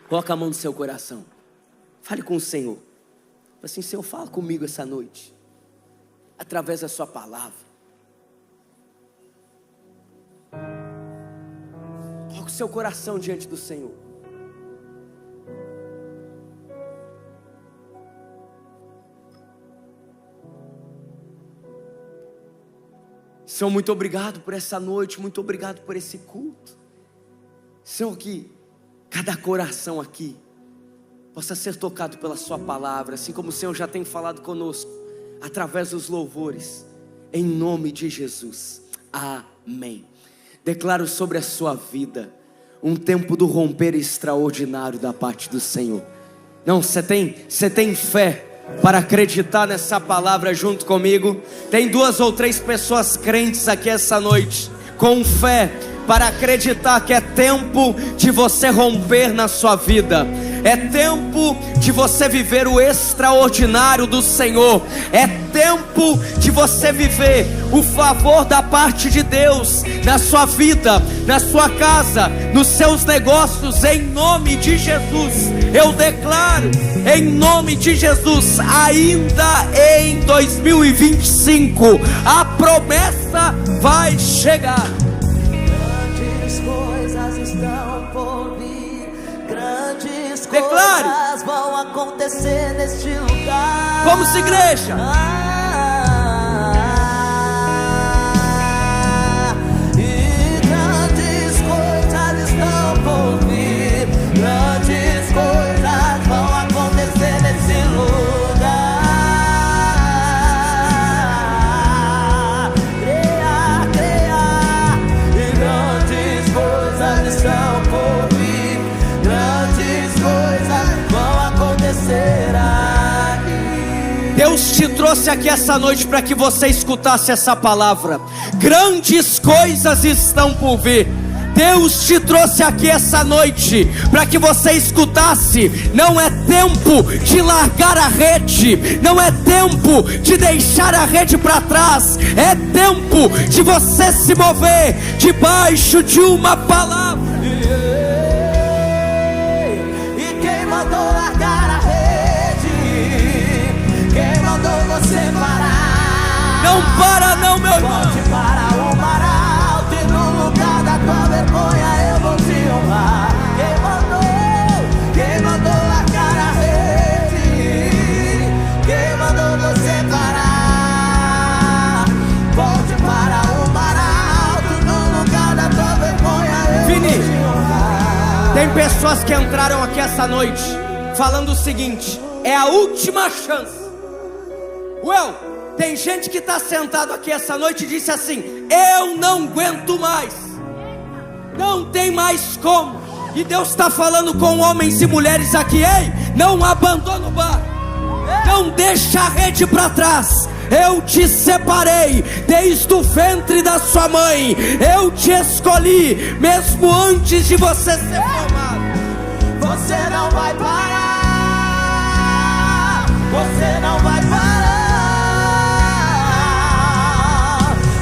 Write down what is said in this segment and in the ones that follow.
Coloca a mão no seu coração. Fale com o Senhor. Fala assim: Senhor, fala comigo essa noite, através da sua palavra. Coloque o seu coração diante do Senhor. Senhor, muito obrigado por essa noite, muito obrigado por esse culto. Senhor, que cada coração aqui possa ser tocado pela sua palavra, assim como o Senhor já tem falado conosco, através dos louvores, em nome de Jesus, amém. Declaro sobre a sua vida um tempo do romper extraordinário da parte do Senhor. Não, você tem fé para acreditar nessa palavra junto comigo? Tem 2 ou 3 pessoas crentes aqui essa noite, com fé, para acreditar que é tempo de você romper na sua vida. É tempo de você viver o extraordinário do Senhor. É tempo de você viver o favor da parte de Deus na sua vida, na sua casa, nos seus negócios, em nome de Jesus. Eu declaro, em nome de Jesus, ainda em 2025, a promessa vai chegar. Grandes coisas estão por vir, grandes Declare. coisas vão acontecer neste lugar. Vamos, igreja. E grandes coisas estão por vir, grandes coisas vão acontecer nesse lugar. Creia, creia. E grandes coisas estão por vir, grandes coisas vão acontecer aqui. Deus te trouxe aqui essa noite para que você escutasse essa palavra. Grandes coisas estão por vir. Deus te trouxe aqui essa noite para que você escutasse. Não é tempo de largar a rede, não é tempo de deixar a rede para trás. É tempo de você se mover debaixo de uma palavra. E quem mandou largar a rede? Quem mandou você parar? Não para não, meu irmão. Volte para o mar alto e no lugar da tua vergonha eu vou te honrar. Quem mandou largar a rede? Quem mandou você parar? Volte para o mar alto, no lugar da tua vergonha eu Vini, vou te honrar. tem pessoas que entraram aqui essa noite falando o seguinte: é a última chance. Tem gente que está sentado aqui essa noite e disse assim: eu não aguento mais, não tem mais como. E Deus está falando com homens e mulheres aqui: ei, não abandona o barco, não deixa a rede para trás. Eu te separei desde o ventre da sua mãe, eu te escolhi mesmo antes de você ser formado. Você não vai parar, você não vai parar,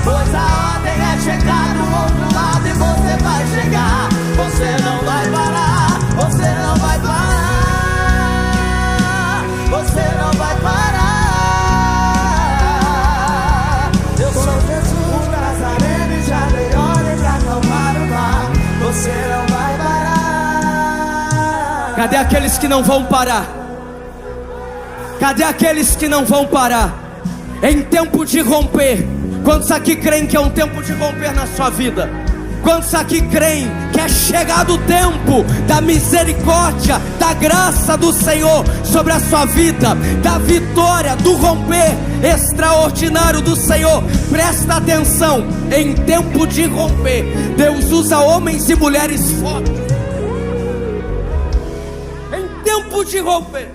pois a ordem é chegar do outro lado e você vai chegar. Você não vai parar, você não vai parar, você não vai parar. Eu sou Jesus Nazareno e já dei ordem pra acalmar o mar. Você não vai parar. Cadê aqueles que não vão parar? Cadê aqueles que não vão parar? Em tempo de romper. Quantos aqui creem que é um tempo de romper na sua vida? Quantos aqui creem que é chegado o tempo da misericórdia, da graça do Senhor sobre a sua vida, da vitória, do romper extraordinário do Senhor? Presta atenção, em tempo de romper, Deus usa homens e mulheres fortes. Em tempo de romper,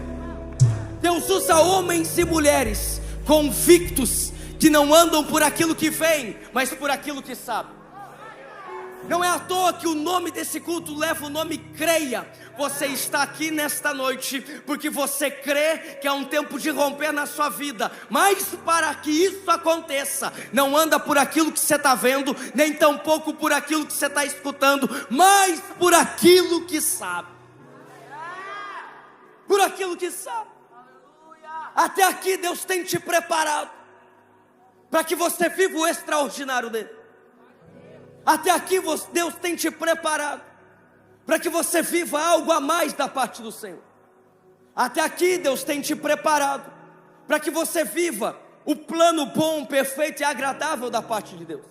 Deus usa homens e mulheres convictos, que não andam por aquilo que vem, mas por aquilo que sabem. Não é à toa que o nome desse culto leva o nome Creia. Você está aqui nesta noite porque você crê que é um tempo de romper na sua vida. Mas para que isso aconteça, não anda por aquilo que você está vendo, nem tampouco por aquilo que você está escutando, mas por aquilo que sabe. por aquilo que sabe. Até aqui Deus tem te preparado para que você viva o extraordinário dele. Até aqui Deus tem te preparado para que você viva algo a mais da parte do Senhor. Até aqui Deus tem te preparado para que você viva o plano bom, perfeito e agradável da parte de Deus.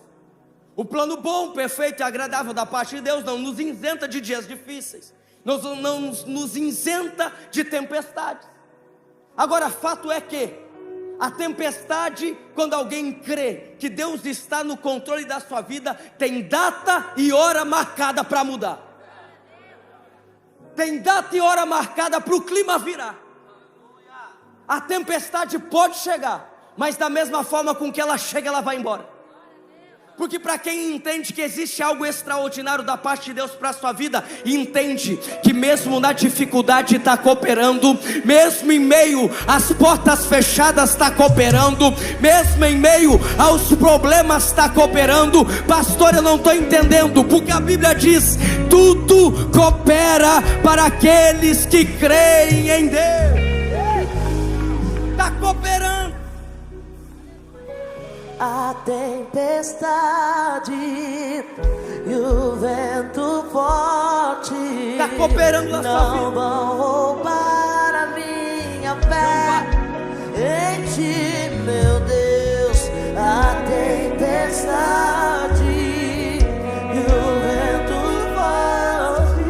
O plano bom, perfeito e agradável da parte de Deus não nos isenta de dias difíceis, não nos isenta de tempestades. Agora, fato é que a tempestade, quando alguém crê que Deus está no controle da sua vida, tem data e hora marcada para mudar. Tem data e hora marcada para o clima virar. A tempestade pode chegar, mas da mesma forma com que ela chega, ela vai embora. Porque para quem entende que existe algo extraordinário da parte de Deus para a sua vida, entende que mesmo na dificuldade está cooperando, mesmo em meio às portas fechadas está cooperando, mesmo em meio aos problemas está cooperando. Pastor, eu não estou entendendo, porque a Bíblia diz: tudo coopera para aqueles que creem em Deus. Está cooperando. A tempestade e o vento forte está cooperando na sua vida. Não vão roubar a minha fé em ti, meu Deus. A tempestade e o vento forte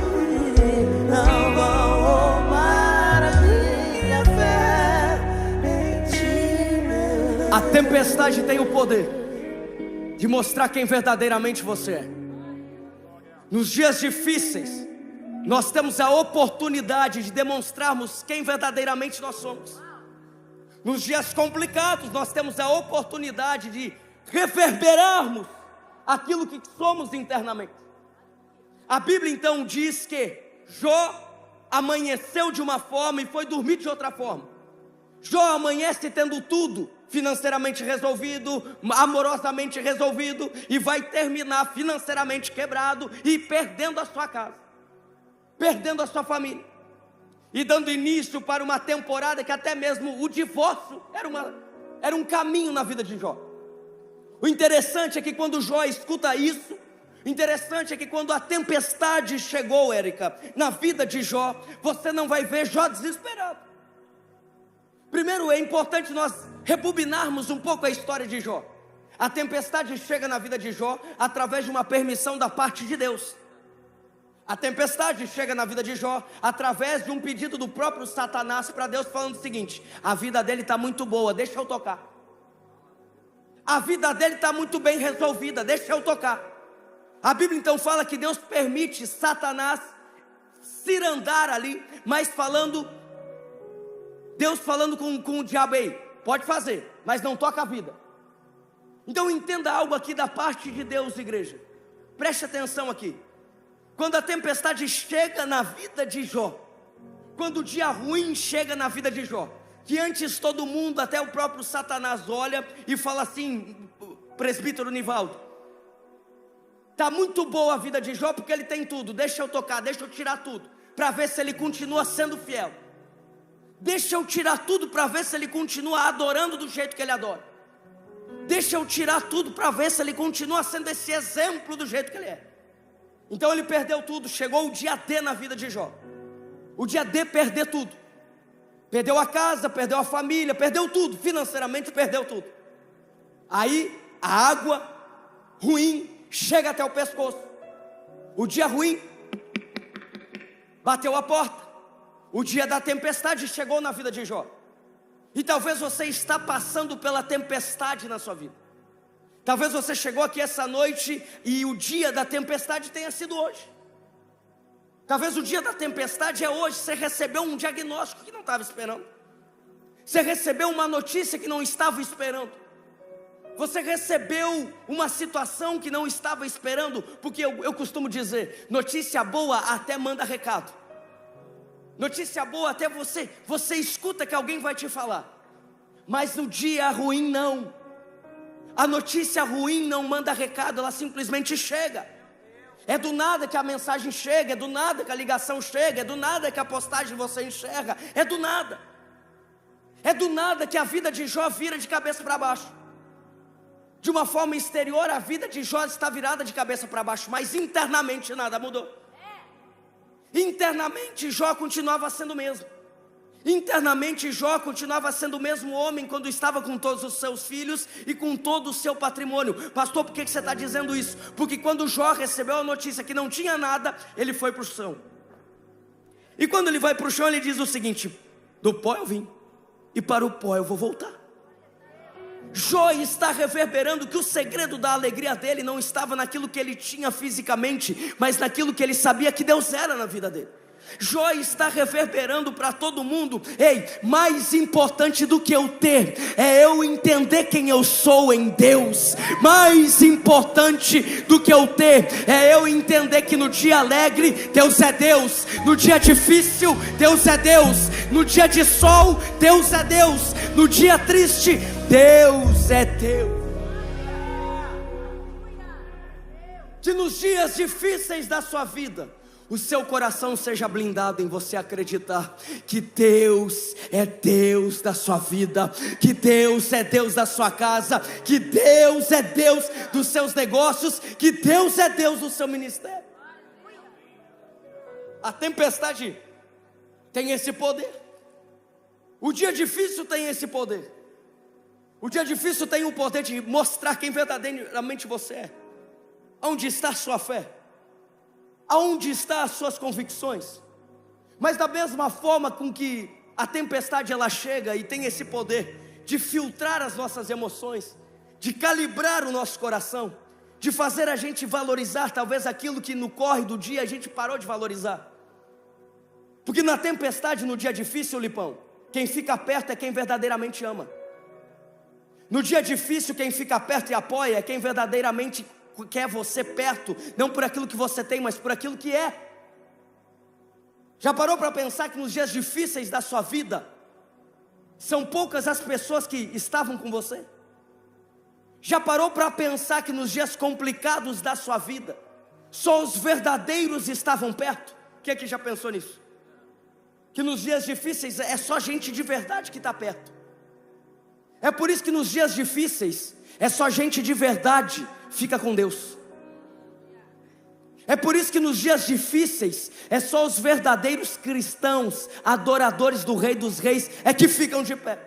não vão roubar a minha fé em ti, meu Deus. A tempestade tem o poder de mostrar quem verdadeiramente você é. Nos dias difíceis, nós temos a oportunidade de demonstrarmos quem verdadeiramente nós somos. Nos dias complicados, nós temos a oportunidade de reverberarmos aquilo que somos internamente. A Bíblia então diz que Jó amanheceu de uma forma e foi dormir de outra forma. Jó amanhece tendo tudo financeiramente resolvido, amorosamente resolvido, e vai terminar financeiramente quebrado e perdendo a sua casa, perdendo a sua família, e dando início para uma temporada que até mesmo o divórcio era um caminho na vida de Jó. O interessante é que quando Jó escuta isso, interessante é que quando a tempestade chegou, Érica, na vida de Jó, você não vai ver Jó desesperado. Primeiro, é importante nós rebobinarmos um pouco a história de Jó. A tempestade chega na vida de Jó através de uma permissão da parte de Deus. A tempestade chega na vida de Jó através de um pedido do próprio Satanás para Deus, falando o seguinte: a vida dele está muito boa, deixa eu tocar. A vida dele está muito bem resolvida, deixa eu tocar. A Bíblia então fala que Deus permite Satanás cirandar ali, mas Deus falando com o diabo: aí, pode fazer, mas não toca a vida. Então entenda algo aqui da parte de Deus, igreja. Preste atenção aqui. Quando a tempestade chega na vida de Jó, quando o dia ruim chega na vida de Jó, que antes todo mundo, até o próprio Satanás, olha e fala assim: presbítero Nivaldo, está muito boa a vida de Jó porque ele tem tudo, deixa eu tocar, deixa eu tirar tudo, para ver se ele continua sendo fiel. Deixa eu tirar tudo para ver se ele continua adorando do jeito que ele adora. Deixa eu tirar tudo para ver se ele continua sendo esse exemplo do jeito que ele é. Então ele perdeu tudo. Chegou o dia D na vida de Jó. O dia D, perder tudo. Perdeu a casa, perdeu a família, perdeu tudo. Financeiramente perdeu tudo. Aí a água ruim chega até o pescoço. O dia ruim bateu a porta. O dia da tempestade chegou na vida de Jó. E talvez você está passando pela tempestade na sua vida. Talvez você chegou aqui essa noite e o dia da tempestade tenha sido hoje. Talvez o dia da tempestade é hoje. Você recebeu um diagnóstico que não estava esperando. Você recebeu uma notícia que não estava esperando. Você recebeu uma situação que não estava esperando. Porque eu costumo dizer, notícia boa até manda recado. Notícia boa até você escuta que alguém vai te falar. Mas no dia ruim não. A notícia ruim não manda recado, ela simplesmente chega. É do nada que a mensagem chega, é do nada que a ligação chega, é do nada que a postagem você enxerga, é do nada. É do nada que a vida de Jó vira de cabeça para baixo. De uma forma exterior, a vida de Jó está virada de cabeça para baixo, mas internamente nada mudou. Internamente Jó continuava sendo o mesmo. Internamente Jó continuava sendo o mesmo homem quando estava com todos os seus filhos e com todo o seu patrimônio. Pastor, por que você está dizendo isso? Porque quando Jó recebeu a notícia que não tinha nada, ele foi para o chão. E quando ele vai para o chão, ele diz o seguinte: do pó eu vim, e para o pó eu vou voltar. Jó está reverberando que o segredo da alegria dele não estava naquilo que ele tinha fisicamente, mas naquilo que ele sabia que Deus era na vida dele. Jó está reverberando para todo mundo: ei, mais importante do que eu ter, é eu entender quem eu sou em Deus. Mais importante do que eu ter, é eu entender que no dia alegre, Deus é Deus. No dia difícil, Deus é Deus. No dia de sol, Deus é Deus. No dia triste, Deus é Deus. Que nos dias difíceis da sua vida, o seu coração seja blindado em você acreditar que Deus é Deus da sua vida, que Deus é Deus da sua casa, que Deus é Deus dos seus negócios, que Deus é Deus do seu ministério. A tempestade tem esse poder. O dia difícil tem esse poder. O dia difícil tem o poder de mostrar quem verdadeiramente você é. Onde está a sua fé? Aonde estão as suas convicções? Mas da mesma forma com que a tempestade ela chega e tem esse poder de filtrar as nossas emoções, de calibrar o nosso coração, de fazer a gente valorizar talvez aquilo que no corre do dia a gente parou de valorizar. Porque na tempestade, no dia difícil, Lipão, quem fica perto é quem verdadeiramente ama. No dia difícil, quem fica perto e apoia é quem verdadeiramente quer você perto, não por aquilo que você tem, mas por aquilo que é. Já parou para pensar que nos dias difíceis da sua vida, são poucas as pessoas que estavam com você? Já parou para pensar que nos dias complicados da sua vida, só os verdadeiros estavam perto? Quem é que já pensou nisso? Que nos dias difíceis é só gente de verdade que está perto. É por isso que nos dias difíceis, é só gente de verdade fica com Deus. É por isso que nos dias difíceis, é só os verdadeiros cristãos, adoradores do Rei dos Reis, é que ficam de pé.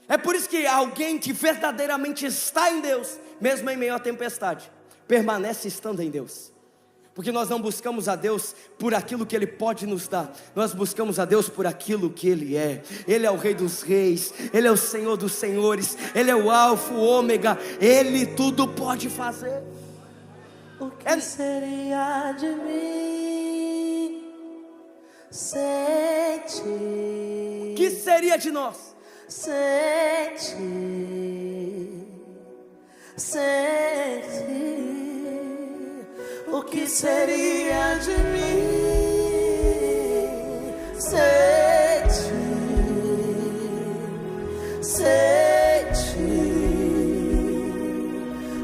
É por isso que alguém que verdadeiramente está em Deus, mesmo em meio à tempestade, permanece estando em Deus. Porque nós não buscamos a Deus por aquilo que Ele pode nos dar, nós buscamos a Deus por aquilo que Ele é. Ele é o Rei dos Reis, Ele é o Senhor dos Senhores, Ele é o Alfa, o Ômega, Ele tudo pode fazer. O que seria de mim sem ti? O que seria de nós sem ti? Sem ti. O que seria de mim sem ti? Sem ti.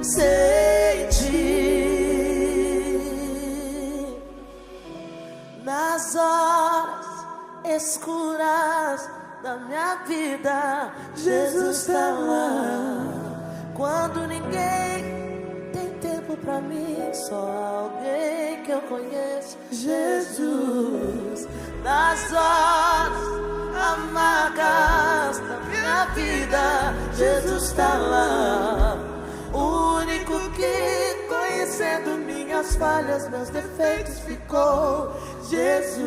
Sem ti. Nas horas escuras da minha vida, Jesus está lá. Quando ninguém pra mim, só alguém que eu conheço, Jesus. Nas horas amargas da minha vida, Jesus está lá. O único que, conhecendo minhas falhas, meus defeitos, ficou Jesus.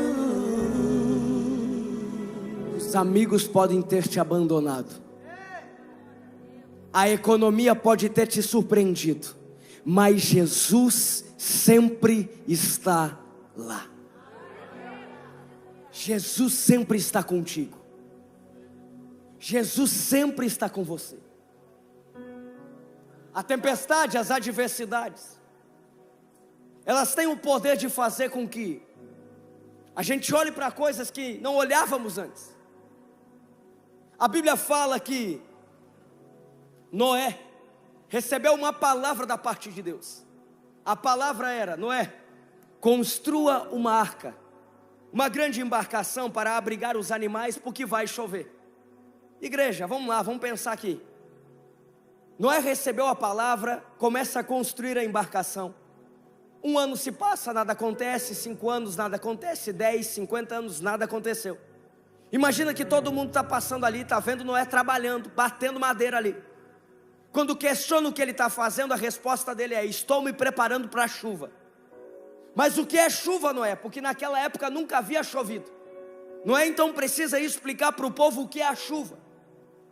Os amigos podem ter te abandonado, a economia pode ter te surpreendido, mas Jesus sempre está lá. Jesus sempre está contigo. Jesus sempre está com você. A tempestade, as adversidades, elas têm o poder de fazer com que a gente olhe para coisas que não olhávamos antes. A Bíblia fala que Noé recebeu uma palavra da parte de Deus. A palavra era: Noé, construa uma arca, uma grande embarcação para abrigar os animais, porque vai chover. Igreja, vamos lá, vamos pensar aqui. Noé recebeu a palavra, começa a construir a embarcação. 1 ano se passa, nada acontece. 5 anos, nada acontece. 10, 50 anos, nada aconteceu. Imagina que todo mundo está passando ali, está vendo Noé trabalhando, batendo madeira ali. Quando questiona o que ele está fazendo, a resposta dele é: estou me preparando para a chuva. Mas o que é chuva, Noé? Porque naquela época nunca havia chovido. Noé então precisa explicar para o povo o que é a chuva.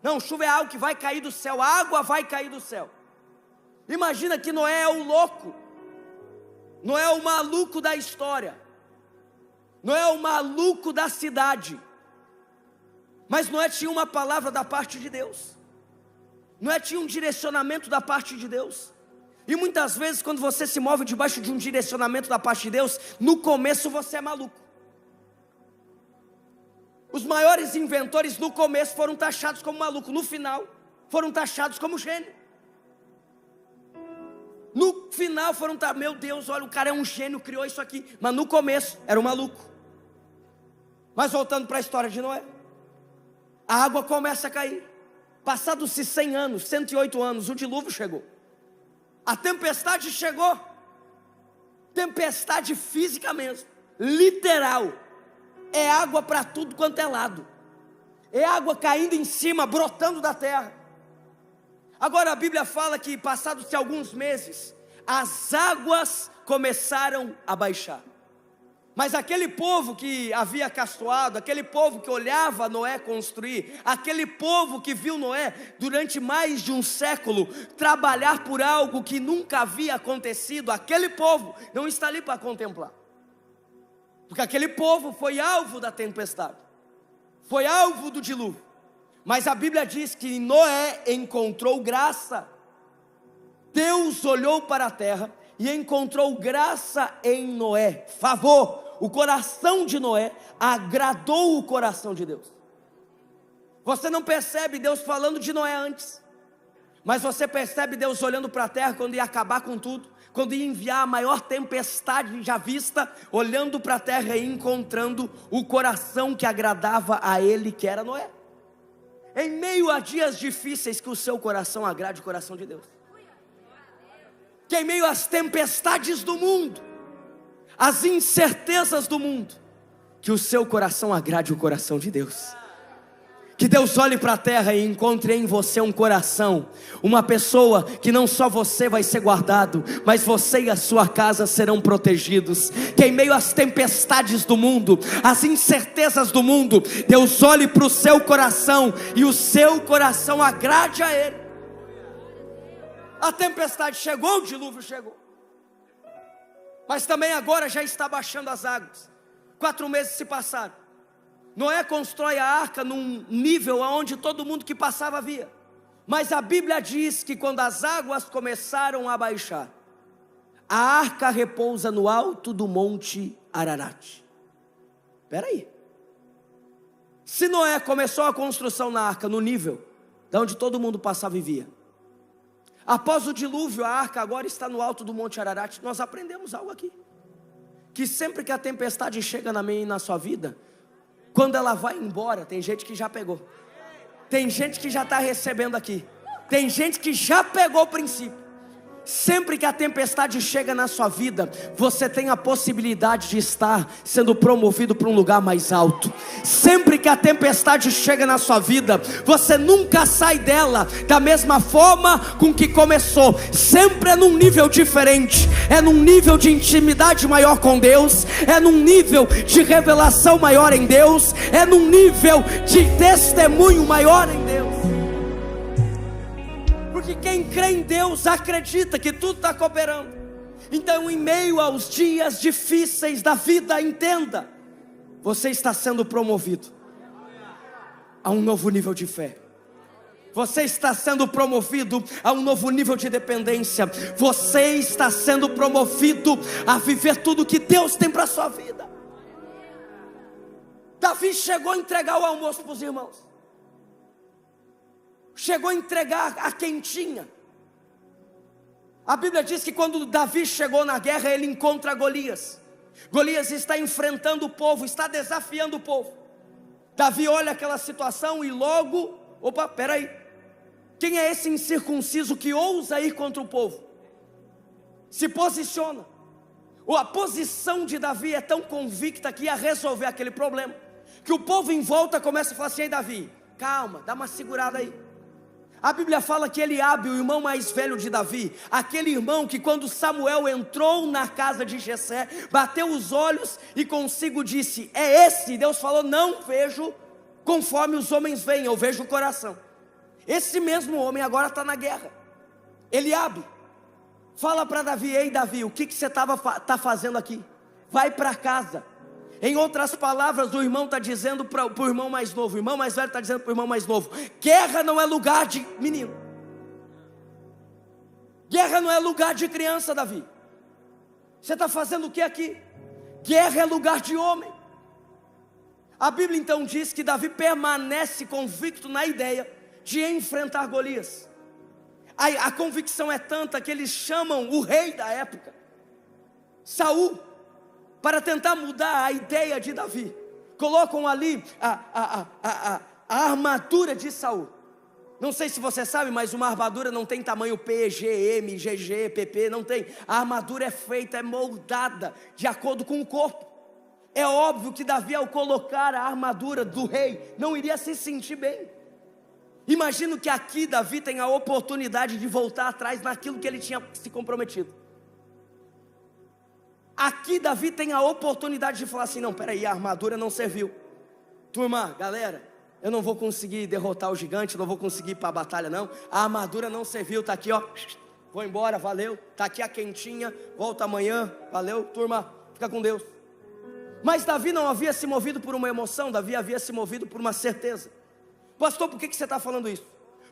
Não, chuva é algo que vai cair do céu, a água vai cair do céu. Imagina que Noé é o louco, Noé é o maluco da história, Noé é o maluco da cidade. Mas Noé tinha uma palavra da parte de Deus, Noé tinha um direcionamento da parte de Deus. E muitas vezes quando você se move debaixo de um direcionamento da parte de Deus, no começo você é maluco. Os maiores inventores no começo foram taxados como maluco, no final foram taxados como gênio. No final foram taxados: meu Deus, olha, o cara é um gênio, criou isso aqui. Mas no começo era um maluco. Mas voltando para a história de Noé, a água começa a cair. Passados-se 100 anos, 108 anos, o dilúvio chegou. A tempestade chegou. Tempestade física mesmo, literal. É água para tudo quanto é lado. É água caindo em cima, brotando da terra. Agora a Bíblia fala que passados-se alguns meses, as águas começaram a baixar. Mas aquele povo que havia caçoado, aquele povo que olhava Noé construir, aquele povo que viu Noé durante mais de um século trabalhar por algo que nunca havia acontecido, aquele povo não está ali para contemplar. Porque aquele povo foi alvo da tempestade, foi alvo do dilúvio. Mas a Bíblia diz que Noé encontrou graça. Deus olhou para a terra e encontrou graça em Noé, favor. O coração de Noé agradou o coração de Deus. Você não percebe Deus falando de Noé antes, mas você percebe Deus olhando para a terra quando ia acabar com tudo, quando ia enviar a maior tempestade já vista, olhando para a terra e encontrando o coração que agradava a Ele, que era Noé. Em meio a dias difíceis, que o seu coração agrade o coração de Deus. Que em meio às tempestades do mundo, as incertezas do mundo, que o seu coração agrade o coração de Deus. Que Deus olhe para a terra e encontre em você um coração, uma pessoa que não só você vai ser guardado, mas você e a sua casa serão protegidos. Que em meio às tempestades do mundo, às incertezas do mundo, Deus olhe para o seu coração e o seu coração agrade a Ele. A tempestade chegou, o dilúvio chegou, mas também agora já está baixando as águas. 4 meses se passaram. Noé constrói a arca num nível onde todo mundo que passava via. Mas a Bíblia diz que quando as águas começaram a baixar, a arca repousa no alto do monte Ararat. Espera aí. Se Noé começou a construção na arca no nível de onde todo mundo passava e via, após o dilúvio a arca agora está no alto do monte Ararat. Nós aprendemos algo aqui, que sempre que a tempestade chega na minha e na sua vida, quando ela vai embora, tem gente que já pegou, tem gente que já está recebendo aqui, tem gente que já pegou o princípio. Sempre que a tempestade chega na sua vida, você tem a possibilidade de estar sendo promovido para um lugar mais alto. Sempre que a tempestade chega na sua vida, você nunca sai dela da mesma forma com que começou. Sempre é num nível diferente, é num nível de intimidade maior com Deus, é num nível de revelação maior em Deus, é num nível de testemunho maior em Deus. Porque quem crê em Deus acredita que tudo está cooperando. Então, em meio aos dias difíceis da vida, entenda, você está sendo promovido a um novo nível de fé. Você está sendo promovido a um novo nível de dependência. Você está sendo promovido a viver tudo que Deus tem para a sua vida. Davi chegou a entregar o almoço para os irmãos. Chegou a entregar a quentinha. A Bíblia diz que quando Davi chegou na guerra, ele encontra Golias. Golias está enfrentando o povo, está desafiando o povo. Davi olha aquela situação e logo, opa, peraí, quem é esse incircunciso que ousa ir contra o povo? Se posiciona. A posição de Davi é tão convicta que ia resolver aquele problema, que o povo em volta começa a falar assim: ei Davi, calma, dá uma segurada aí. A Bíblia fala que Eliabe, o irmão mais velho de Davi, aquele irmão que quando Samuel entrou na casa de Jessé, bateu os olhos e consigo disse: é esse. Deus falou: não vejo conforme os homens veem, eu vejo o coração. Esse mesmo homem agora está na guerra. Eliabe fala para Davi: ei Davi, o que você está fazendo aqui? Vai para casa. Em outras palavras, o irmão está dizendo para o irmão mais novo, o irmão mais velho está dizendo para o irmão mais novo: guerra não é lugar de menino, guerra não é lugar de criança, Davi. Você está fazendo o que aqui? Guerra é lugar de homem. A Bíblia então diz que Davi permanece convicto na ideia de enfrentar Golias. A convicção é tanta que eles chamam o rei da época, Saul, para tentar mudar a ideia de Davi. Colocam ali a armadura de Saul. Não sei se você sabe, mas uma armadura não tem tamanho P, G, M, GG, PP, não tem. A armadura é feita, é moldada de acordo com o corpo. É óbvio que Davi, ao colocar a armadura do rei, não iria se sentir bem. Imagino que aqui Davi tem a oportunidade de voltar atrás naquilo que ele tinha se comprometido. Aqui Davi tem a oportunidade de falar assim: não, peraí, a armadura não serviu. Turma, galera, eu não vou conseguir derrotar o gigante, não vou conseguir ir para a batalha não. A armadura não serviu, está aqui ó, vou embora, valeu. Está aqui a quentinha, volta amanhã, valeu. Turma, fica com Deus. Mas Davi não havia se movido por uma emoção, Davi havia se movido por uma certeza. Pastor, por que você está falando isso?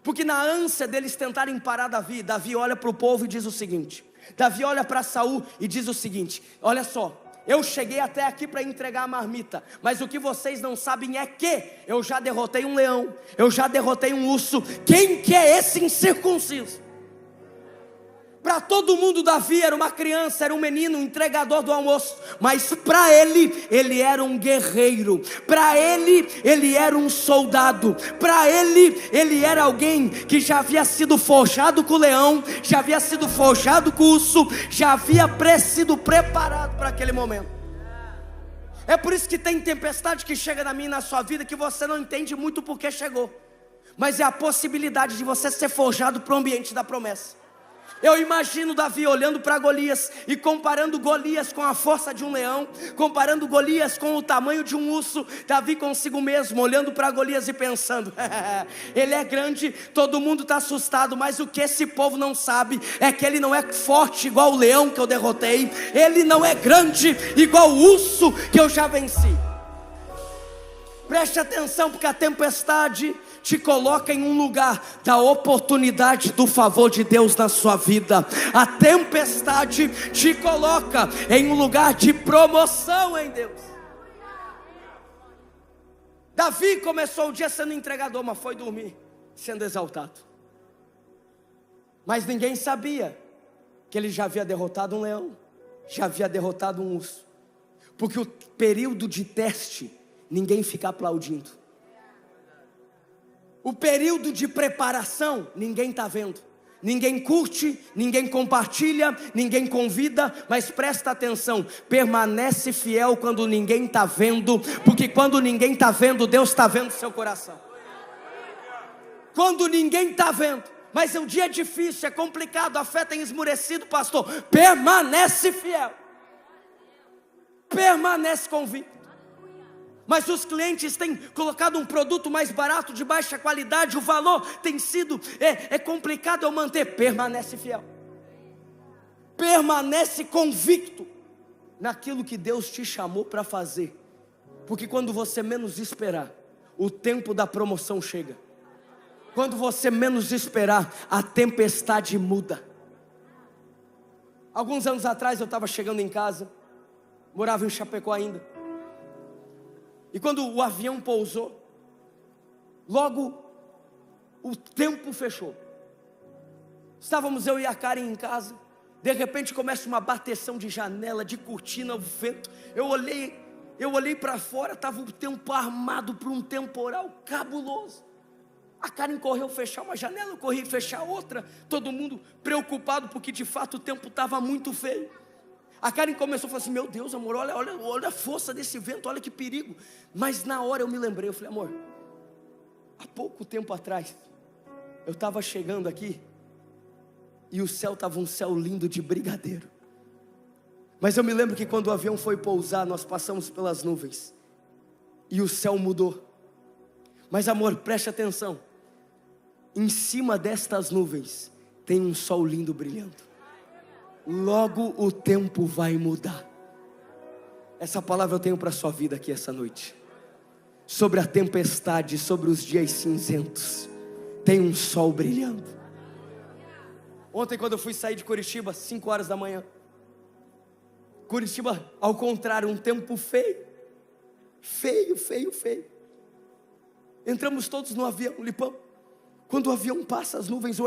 Porque na ânsia deles tentarem parar Davi, Davi olha para o povo e diz o seguinte: Davi olha para Saul e diz o seguinte: olha só, eu cheguei até aqui para entregar a marmita, mas o que vocês não sabem é que eu já derrotei um leão, eu já derrotei um urso. Quem que é esse incircunciso? Para todo mundo Davi era uma criança, era um menino, um entregador do almoço. Mas para ele era um guerreiro. Para ele era um soldado. Para ele era alguém que já havia sido forjado com o leão, já havia sido forjado com o urso, já havia sido preparado para aquele momento. É por isso que tem tempestade que chega na minha e na sua vida que você não entende muito porque chegou, mas é a possibilidade de você ser forjado para o ambiente da promessa. Eu imagino Davi olhando para Golias e comparando Golias com a força de um leão, comparando Golias com o tamanho de um urso. Davi consigo mesmo, olhando para Golias e pensando: ele é grande, todo mundo está assustado, mas o que esse povo não sabe é que ele não é forte igual o leão que eu derrotei, ele não é grande igual o urso que eu já venci. Preste atenção, porque a tempestade te coloca em um lugar da oportunidade do favor de Deus na sua vida. A tempestade te coloca em um lugar de promoção em Deus. Davi começou o dia sendo entregador, mas foi dormir sendo exaltado. Mas ninguém sabia que ele já havia derrotado um leão, já havia derrotado um urso. Porque o período de teste, ninguém fica aplaudindo. O período de preparação, ninguém está vendo. Ninguém curte, ninguém compartilha, ninguém convida. Mas presta atenção, permanece fiel quando ninguém está vendo. Porque quando ninguém está vendo, Deus está vendo seu coração. Quando ninguém está vendo, mas o dia é difícil, é complicado, a fé tem esmurecido, pastor, permanece fiel. Permanece convicto. Mas os clientes têm colocado um produto mais barato, de baixa qualidade, o valor tem sido complicado eu manter. Permanece fiel. Permanece convicto naquilo que Deus te chamou para fazer. Porque quando você menos esperar, o tempo da promoção chega. Quando você menos esperar, a tempestade muda. Alguns anos atrás eu estava chegando em casa, morava em Chapecó ainda. E quando o avião pousou, logo o tempo fechou. Estávamos eu e a Karen em casa. De repente começa uma bateção de janela, de cortina, o vento. Eu olhei para fora, estava o tempo armado para um temporal cabuloso. A Karen correu fechar uma janela, eu corri fechar outra. Todo mundo preocupado porque de fato o tempo estava muito feio. A Karen começou a falar assim: meu Deus, amor, olha a força desse vento, olha que perigo. Mas na hora eu me lembrei, eu falei: amor, há pouco tempo atrás eu estava chegando aqui e o céu estava um céu lindo de brigadeiro. Mas eu me lembro que quando o avião foi pousar, nós passamos pelas nuvens e o céu mudou. Mas amor, preste atenção, em cima destas nuvens tem um sol lindo brilhando. Logo o tempo vai mudar. Essa palavra eu tenho para a sua vida aqui essa noite. Sobre a tempestade, sobre os dias cinzentos, tem um sol brilhando. Ontem quando eu fui sair de Curitiba, 5 horas da manhã, Curitiba, ao contrário, um tempo feio. Feio. Entramos todos no avião, Lipão. Quando o avião passa, as nuvens,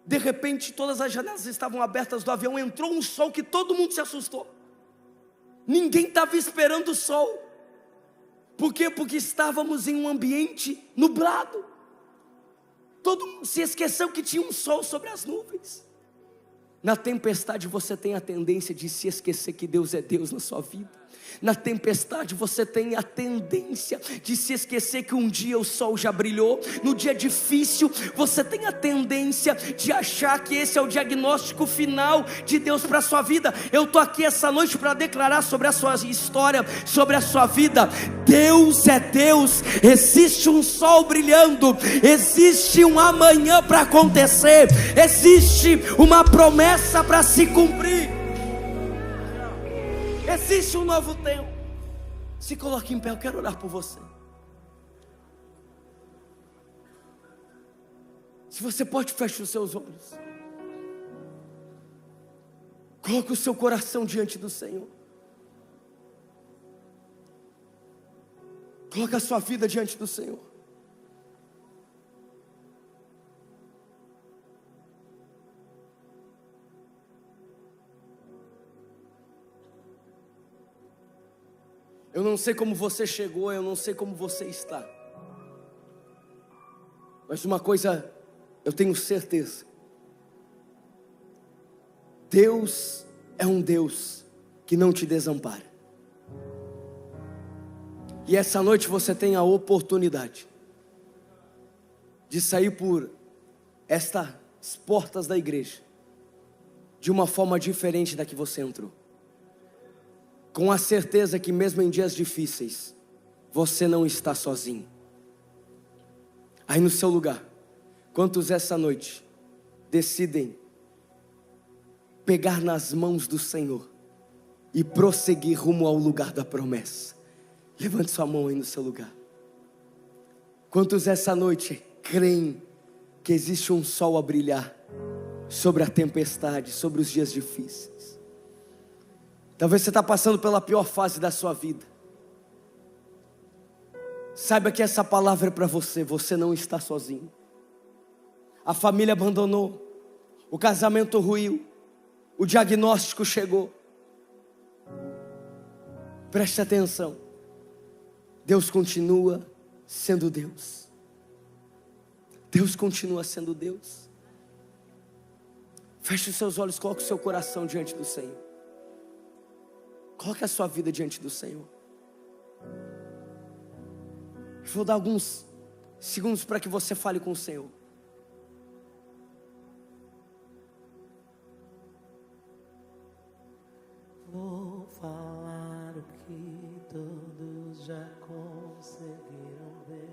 de repente todas as janelas estavam abertas do avião. Entrou um sol que todo mundo se assustou. Ninguém estava esperando o sol. Por quê? Porque estávamos em um ambiente nublado. Todo mundo se esqueceu que tinha um sol sobre as nuvens. Na tempestade você tem a tendência de se esquecer que Deus é Deus na sua vida. Na tempestade você tem a tendência de se esquecer que um dia o sol já brilhou. No dia difícil você tem a tendência de achar que esse é o diagnóstico final de Deus para a sua vida. Eu estou aqui essa noite para declarar sobre a sua história, sobre a sua vida. Deus é Deus. Existe um sol brilhando, existe um amanhã para acontecer, existe uma promessa para se cumprir. Existe um novo tempo. Se coloque em pé, eu quero orar por você. Se você pode, feche os seus olhos. Coloque o seu coração diante do Senhor. Coloque a sua vida diante do Senhor. Eu não sei como você chegou, eu não sei como você está. Mas uma coisa eu tenho certeza. Deus é um Deus que não te desampara. E essa noite você tem a oportunidade de sair por estas portas da igreja de uma forma diferente da que você entrou. Com a certeza que mesmo em dias difíceis, você não está sozinho. Aí no seu lugar, quantos essa noite decidem pegar nas mãos do Senhor e prosseguir rumo ao lugar da promessa? Levante sua mão aí no seu lugar. Quantos essa noite creem que existe um sol a brilhar sobre a tempestade, sobre os dias difíceis? Talvez você está passando pela pior fase da sua vida. Saiba que essa palavra é para você. Você não está sozinho. A família abandonou, o casamento ruiu, o diagnóstico chegou. Preste atenção. Deus continua sendo Deus. Deus continua sendo Deus. Feche os seus olhos, coloque o seu coração diante do Senhor. Coloque a sua vida diante do Senhor. Vou dar alguns segundos para que você fale com o Senhor. Vou falar o que todos já conseguiram ver,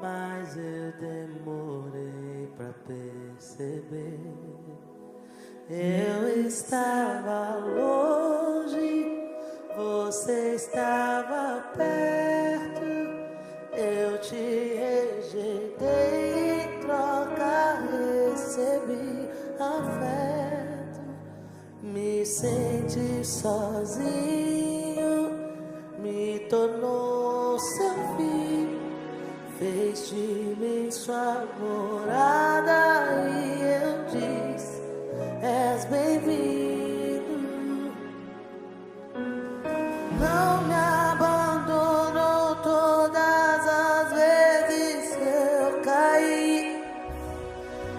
mas eu demorei para perceber. Eu estava longe, você estava perto. Eu te rejeitei, em troca recebi afeto. Me senti sozinho, me tornou seu filho. fez de mim sua morada e eu disse: és bem-vindo. Não me abandonou todas as vezes que eu caí.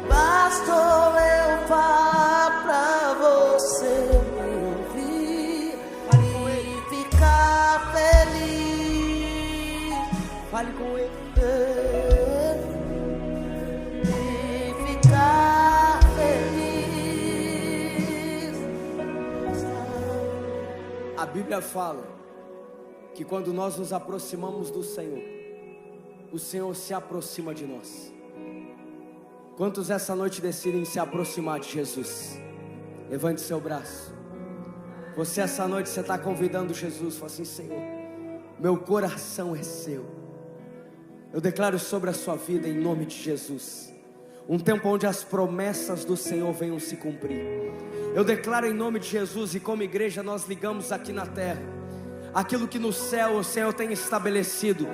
Bastou eu falar pra você me ouvir e ficar feliz. Fale com ele. E ficar feliz. A Bíblia fala que quando nós nos aproximamos do Senhor, o Senhor se aproxima de nós. Quantos essa noite decidem se aproximar de Jesus? Levante seu braço. Você essa noite, você está convidando Jesus. Fala assim: Senhor, meu coração é seu. Eu declaro sobre a sua vida em nome de Jesus um tempo onde as promessas do Senhor venham se cumprir. Eu declaro em nome de Jesus, e como igreja nós ligamos aqui na terra aquilo que no céu o Senhor tem estabelecido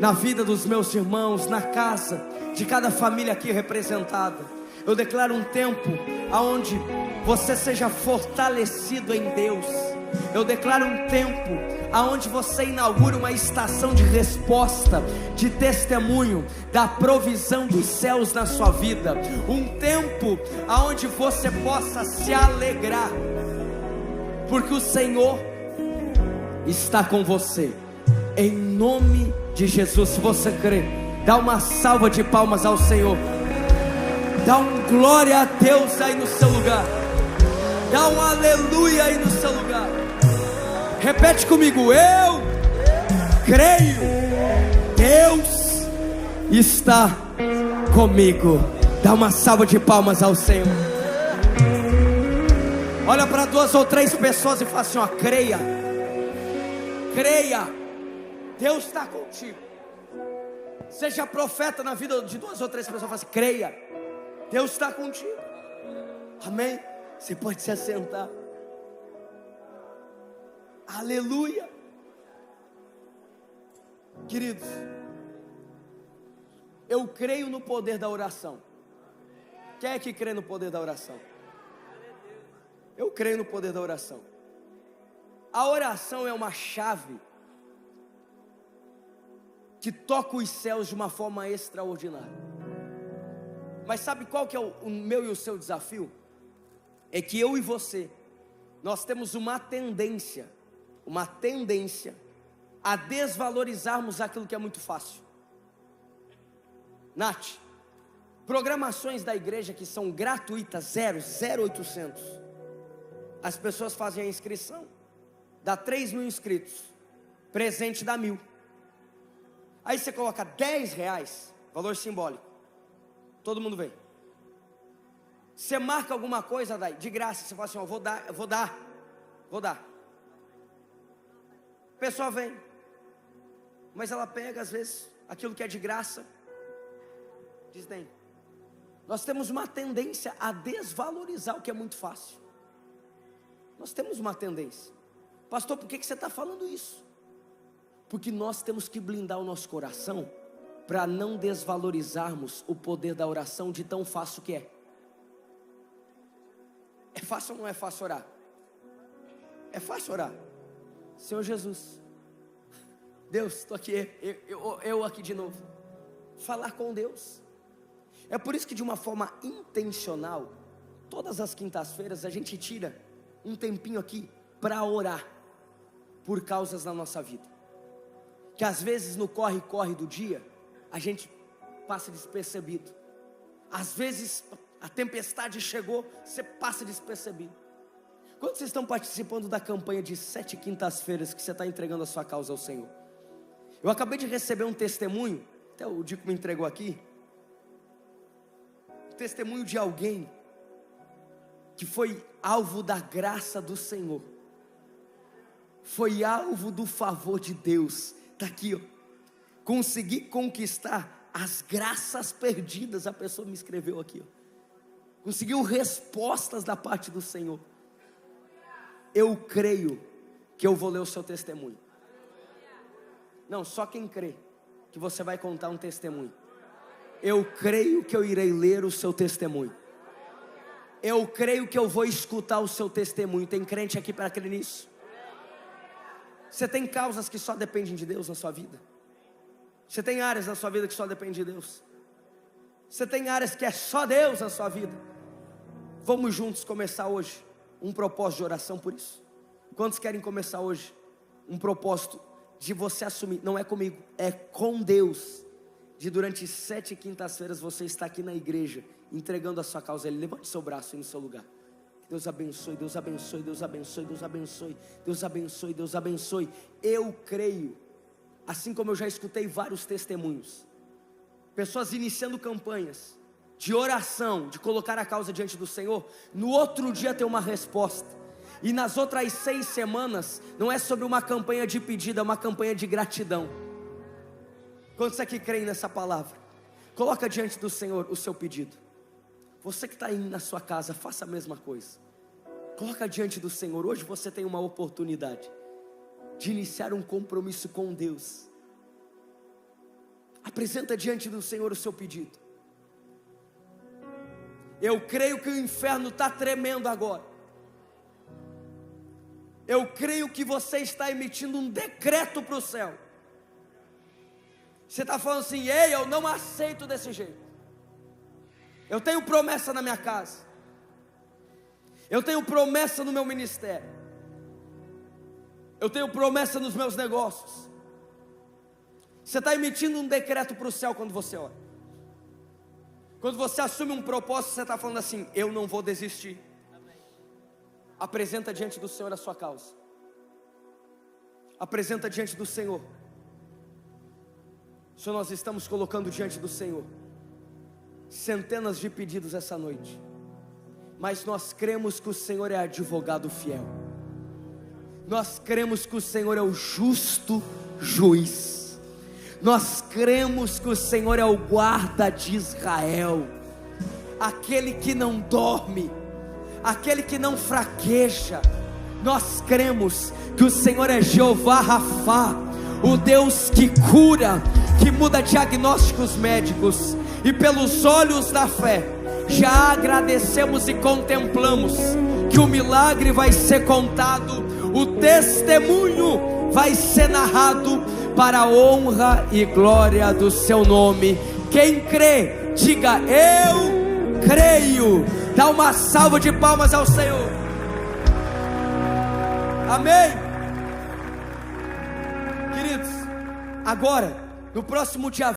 na vida dos meus irmãos, na casa de cada família aqui representada. Eu declaro um tempo onde você seja fortalecido em Deus. Eu declaro um tempo onde você inaugura uma estação de resposta, de testemunho da provisão dos céus na sua vida. Um tempo onde você possa se alegrar, porque o Senhor está com você. Em nome de Jesus. Se você crê, dá uma salva de palmas ao Senhor. Dá um glória a Deus aí no seu lugar. Dá um aleluia aí no seu lugar. Repete comigo: eu creio, Deus está comigo. Dá uma salva de palmas ao Senhor. Olha para 2 ou 3 pessoas e fala assim: ó, creia, creia, Deus está contigo. Seja profeta na vida de 2 ou 3 pessoas. Fala assim: creia, Deus está contigo. Amém? Você pode se assentar. Aleluia. Queridos, eu creio no poder da oração. Quem é que crê no poder da oração? Eu creio no poder da oração. A oração é uma chave que toca os céus de uma forma extraordinária. Mas sabe qual que é o meu e o seu desafio? É que eu e você, nós temos uma tendência a desvalorizarmos aquilo que é muito fácil. Nath, programações da igreja que são gratuitas, 0800. As pessoas fazem a inscrição, dá 3.000 inscritos, presente dá 1.000. Aí você coloca R$10, valor simbólico, todo mundo vem. Você marca alguma coisa daí, de graça, você fala assim: ó, vou dar. A pessoa vem, mas ela pega às vezes aquilo que é de graça, desdém. Nós temos uma tendência a desvalorizar o que é muito fácil. Nós temos uma tendência. Pastor, por que você está falando isso? Porque nós temos que blindar o nosso coração para não desvalorizarmos o poder da oração de tão fácil que é. É fácil ou não é fácil orar? É fácil orar. Senhor Jesus, Deus, estou aqui, eu aqui de novo. Falar com Deus. É por isso que de uma forma intencional, todas as quintas-feiras a gente tira um tempinho aqui para orar por causas na nossa vida. Que às vezes no corre-corre do dia, a gente passa despercebido. Às vezes a tempestade chegou, você passa despercebido. Quando vocês estão participando da campanha de 7 quintas-feiras que você está entregando a sua causa ao Senhor? Eu acabei de receber um testemunho, até o Dico me entregou aqui, testemunho de alguém que foi alvo da graça do Senhor, foi alvo do favor de Deus. Está aqui, ó. Consegui conquistar as graças perdidas. A pessoa me escreveu aqui, ó. Conseguiu respostas da parte do Senhor. Eu creio que eu vou ler o seu testemunho. Não, só quem crê que você vai contar um testemunho. Eu creio que eu irei ler o seu testemunho. Eu creio que eu vou escutar o seu testemunho. Tem crente aqui para crer nisso? Você tem causas que só dependem de Deus na sua vida? Você tem áreas na sua vida que só dependem de Deus? Você tem áreas que é só Deus na sua vida? Vamos juntos começar hoje um propósito de oração por isso. Quantos querem começar hoje um propósito de você assumir? Não é comigo, é com Deus. De durante 7 quintas-feiras você está aqui na igreja entregando a sua causa a Ele. Levante seu braço aí no seu lugar. Deus abençoe, Deus abençoe, Deus abençoe, Deus abençoe, Deus abençoe, Deus abençoe. Eu creio, assim como eu já escutei vários testemunhos, pessoas iniciando campanhas de oração, de colocar a causa diante do Senhor, no outro dia tem uma resposta. E nas outras 6 semanas, não é sobre uma campanha de pedido, é uma campanha de gratidão. Quantos aqui creem nessa palavra? Coloca diante do Senhor o seu pedido. Você que está aí na sua casa, faça a mesma coisa. Coloca diante do Senhor. Hoje você tem uma oportunidade de iniciar um compromisso com Deus. Apresenta diante do Senhor o seu pedido. Eu creio que o inferno está tremendo agora. Eu creio que você está emitindo um decreto para o céu. Você está falando assim: ei, eu não aceito desse jeito. Eu tenho promessa na minha casa. Eu tenho promessa no meu ministério. Eu tenho promessa nos meus negócios. Você está emitindo um decreto para o céu quando você ora. Quando você assume um propósito, você está falando assim: eu não vou desistir. Apresenta diante do Senhor a sua causa. Apresenta diante do Senhor. Senhor, nós estamos colocando diante do Senhor centenas de pedidos essa noite, mas nós cremos que o Senhor é advogado fiel. Nós cremos que o Senhor é o justo juiz. Nós cremos que o Senhor é o guarda de Israel, aquele que não dorme, aquele que não fraqueja. Nós cremos que o Senhor é Jeová Rafá, o Deus que cura, que muda diagnósticos médicos. E pelos olhos da fé, já agradecemos e contemplamos que o milagre vai ser contado, o testemunho vai ser narrado para a honra e glória do seu nome. Quem crê, diga: eu creio. Dá uma salva de palmas ao Senhor. Amém. Queridos, agora, no próximo dia